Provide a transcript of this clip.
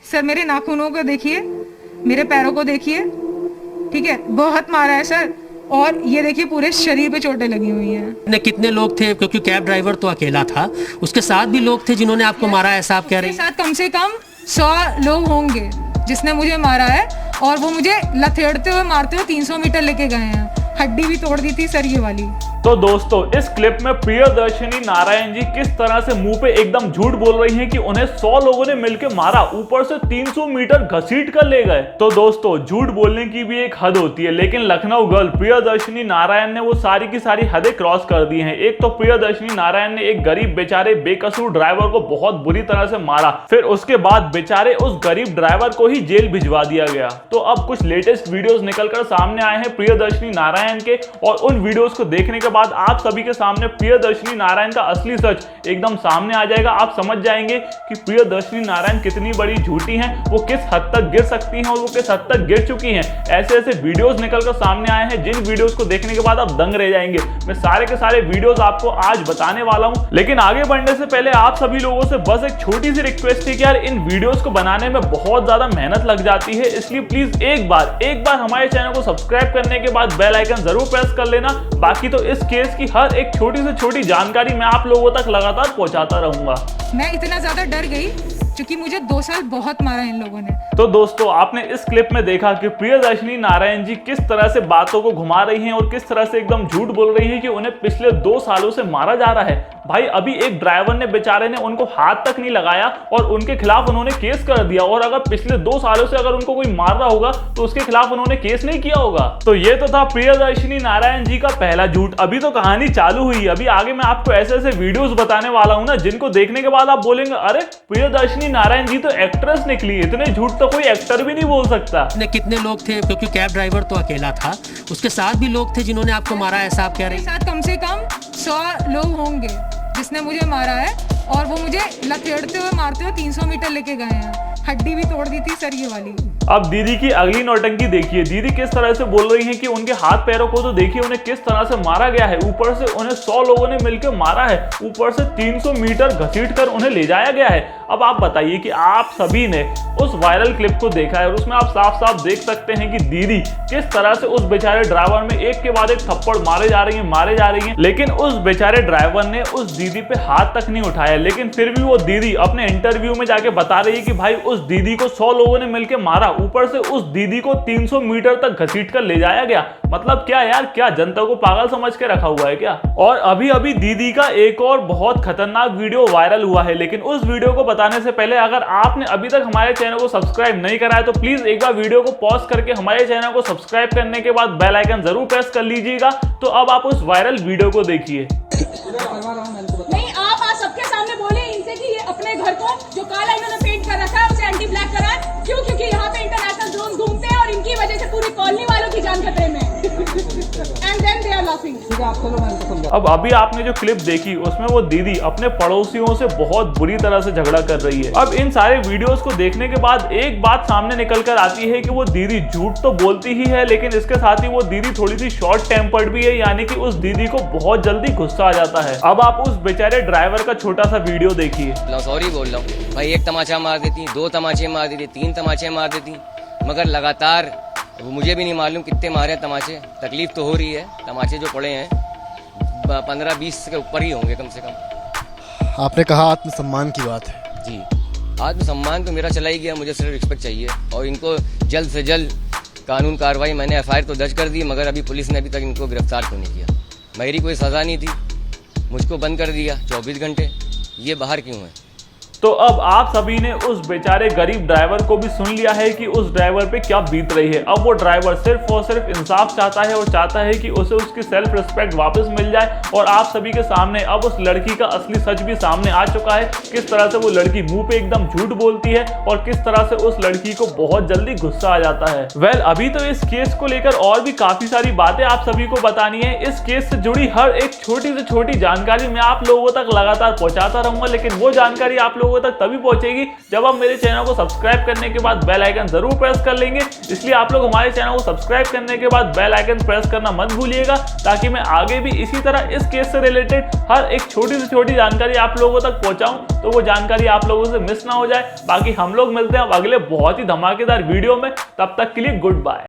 Sir मेरे नाखूनों को देखिए, मेरे पैरों को देखिए, ठीक है, बहुत मारा है सर। और ये देखिए पूरे शरीर पे चोटें लगी हुई हैं। कितने लोग थे, क्योंकि कैब ड्राइवर तो अकेला था, उसके साथ भी लोग थे जिन्होंने आपको मारा, ऐसा आप कह रहे हैं? साथ कम से कम 100 लोग होंगे जिसने मुझे मारा है, और वो मुझे लथेड़ते हुए मारते हुए 300 मीटर लेके गए हैं। हड्डी भी तोड़ दी थी सर ये वाली। तो दोस्तों इस क्लिप में प्रियदर्शनी नारायण जी किस तरह से मुंह पे एकदम झूठ बोल रही हैं कि उन्हें 100 लोगों ने मिलकर मारा, ऊपर से 300 मीटर घसीट कर ले गए। तो दोस्तों झूठ बोलने की भी एक हद होती है, लेकिन लखनऊ गर्ल प्रियदर्शनी नारायण ने वो सारी की सारी हदें क्रॉस कर दी हैं। एक तो प्रियदर्शनी नारायण ने एक गरीब बेचारे बेकसूर ड्राइवर को बहुत बुरी तरह से मारा, फिर उसके बाद बेचारे उस गरीब ड्राइवर को ही जेल भिजवा दिया गया। तो अब कुछ लेटेस्ट वीडियोस निकलकर सामने आए हैं प्रियदर्शनी नारायण के, और उन वीडियोस को देखने के बाद आप सभी के सामने प्रियदर्शनी नारायण का असली सच एकदम सामने आ जाएगा। आप समझ जाएंगे कि प्रियदर्शनी नारायण कितनी बड़ी झूठी हैं, वो किस हद तक गिर सकती हैं और वो किस हद तक गिर चुकी हैं। ऐसे ऐसे वीडियोस निकलकर सामने आए हैं जिन वीडियोस को देखने के बाद आप दंग रह जाएंगे। मैं सारे के सारे वीडियोस आपको आज बताने वाला हूं, लेकिन आगे बढ़ने से पहले आप सभी लोगों से बस एक छोटी सी रिक्वेस्ट है कि यार इन वीडियोस को बनाने में बहुत ज्यादा मेहनत लग जाती है, इसलिए प्लीज एक बार हमारे चैनल को सब्सक्राइब करने के बाद बेल आइकन जरूर प्रेस कर लेना। बाकी तो इस केस की हर एक छोटी से छोटी जानकारी मैं आप लोगों तक लगातार पहुंचाता रहूंगा। मैं इतना ज्यादा डर गई क्योंकि मुझे 2 साल बहुत मारा इन लोगों ने। तो दोस्तों आपने इस क्लिप में देखा कि प्रियदर्शनी नारायण जी किस तरह से बातों को घुमा रही हैं और किस तरह से एकदम झूठ बोल रही है कि उन्हें पिछले 2 सालों से मारा जा रहा है। भाई अभी एक ड्राइवर ने बेचारे ने उनको हाथ तक नहीं लगाया और उनके खिलाफ उन्होंने केस कर दिया, और अगर पिछले 2 सालों से अगर उनको कोई मार रहा होगा तो उसके खिलाफ उन्होंने केस नहीं किया होगा। तो ये तो था प्रियदर्शनी नारायण जी का पहला झूठ। अभी तो कहानी चालू हुई है, अभी आगे मैं आपको ऐसे ऐसे वीडियोस बताने वाला हूं ना जिनको देखने के बाद आप बोलेंगे अरे प्रियदर्शनी नारायण जी तो एक्ट्रेस निकली, इतने झूठ तो कोई एक्टर भी नहीं बोल सकता। कितने लोग थे, क्योंकि कैब ड्राइवर तो अकेला था, उसके साथ भी लोग थे जिन्होंने आपको मारा, ऐसा आप कह रहे हैं? साथ कम से कम 100 लोग होंगे जिसने मुझे मारा है, और वो मुझे लथेड़ते हुए मारते हुए 300 मीटर लेके गए हैं। हड्डी भी तोड़ दी थी सर ये वाली। अब दीदी की अगली नौटंकी देखिए, दीदी किस तरह से बोल रही है कि उनके हाथ पैरों को तो देखिए उन्हें किस तरह से मारा गया है, ऊपर से उन्हें 100 लोगों ने मिलकर मारा है, ऊपर से 300 मीटर घसीट कर उन्हें ले जाया गया है। अब आप बताइए कि आप सभी ने उस वायरल क्लिप को देखा है और उसमें आप साफ साफ देख सकते हैं कि दीदी किस तरह से उस बेचारे ड्राइवर में एक के बाद एक थप्पड़ मारे जा रही हैं, लेकिन उस बेचारे ड्राइवर ने उस दीदी पे हाथ तक नहीं उठाया। लेकिन फिर भी वो दीदी अपने इंटरव्यू में जाके बता रही है कि भाई उस दीदी को 100 लोगों ने मिलकर मारा, ऊपर से उस दीदी को 300 मीटर तक घसीट कर ले जाया गया। मतलब क्या यार, क्या जनता को पागल समझ के रखा हुआ है क्या? और अभी अभी दीदी का एक और बहुत खतरनाक वीडियो वायरल हुआ है, लेकिन उस वीडियो को बताने से पहले अगर आपने अभी तक हमारे चैनल को सब्सक्राइब नहीं करा है तो प्लीज एक बार वीडियो को पॉज करके हमारे चैनल को सब्सक्राइब करने के बाद बेल आइकन जरूर प्रेस कर लीजिएगा। तो अब आप उस वायरल वीडियो को देखिए। नहीं, आप आज सबके सामने बोले इनसे कि ये अपने घर को जो काला इन्होंने पेंट कर रखा है उसे एंटी ब्लैक करा है। क्यों? क्योंकि यहाँ पे इंटरनेशनल ड्रोन घूमते हैं और इनकी वजह से पूरी कॉलोनी वालों की जान खतरे में। And then they are laughing. अब अभी आपने जो क्लिप देखी उसमें वो दीदी अपने पड़ोसियों से बहुत बुरी तरह से झगड़ा कर रही है। अब इन सारे वीडियोस को देखने के बाद एक बात सामने निकल कर आती है कि वो दीदी झूठ तो बोलती ही है, लेकिन इसके साथ ही वो दीदी थोड़ी सी शॉर्ट टेम्पर्ड भी है, यानी कि उस दीदी को बहुत जल्दी गुस्सा आ जाता है। अब आप उस बेचारे ड्राइवर का छोटा सा वीडियो देखिए। सॉरी बोल रहा हूँ भाई, 1 तमाचा मार देती, 2 तमाचे मार देती, 3 तमाचे मार देती, मगर लगातार वो मुझे भी नहीं मालूम कितने मारे तमाचे। तकलीफ तो हो रही है, तमाचे जो पड़े हैं 15-20 के ऊपर ही होंगे कम से कम। आपने कहा आत्मसम्मान की बात है जी, आत्मसम्मान तो मेरा चला ही गया, मुझे सिर्फ रिस्पेक्ट चाहिए और इनको जल्द से जल्द कानून कार्रवाई। मैंने FIR तो दर्ज कर दी, मगर अभी पुलिस ने अभी तक इनको गिरफ्तार क्यों नहीं किया? मेरी कोई सज़ा नहीं थी, मुझको बंद कर दिया 24 घंटे, ये बाहर क्यों है? तो अब आप सभी ने उस बेचारे गरीब ड्राइवर को भी सुन लिया है कि उस ड्राइवर पे क्या बीत रही है। अब वो ड्राइवर सिर्फ और सिर्फ इंसाफ चाहता है और चाहता है कि उसे उसकी सेल्फ रिस्पेक्ट वापस मिल जाए। और आप सभी के सामने अब उस लड़की का असली सच भी सामने आ चुका है, किस तरह से वो लड़की मुंह पे एकदम झूठ बोलती है और किस तरह से उस लड़की को बहुत जल्दी गुस्सा आ जाता है। वेल, अभी तो इस केस को लेकर और भी काफी सारी बातें आप सभी को बतानी है। इस केस से जुड़ी हर एक छोटी से छोटी जानकारी मैं आप लोगों तक लगातार पहुंचाता रहूंगा, लेकिन वो जानकारी आप लोगों लोगों तक तभी पहुंचेगी जब आप मेरे चैनल को सब्सक्राइब करने के बाद बेल आइकन जरूर प्रेस कर लेंगे। इसलिए आप लोग हमारे चैनल को सब्सक्राइब करने के बाद बेल आइकन प्रेस करना मत भूलिएगा, ताकि मैं आगे भी इसी तरह इस केस से रिलेटेड हर एक छोटी से छोटी जानकारी आप लोगों तक पहुंचाऊं, तो वो जानकारी आप लोगों से मिस ना हो जाए। बाकी हम लोग मिलते हैं अब अगले बहुत ही धमाकेदार वीडियो में, तब तक के लिए गुड बाय।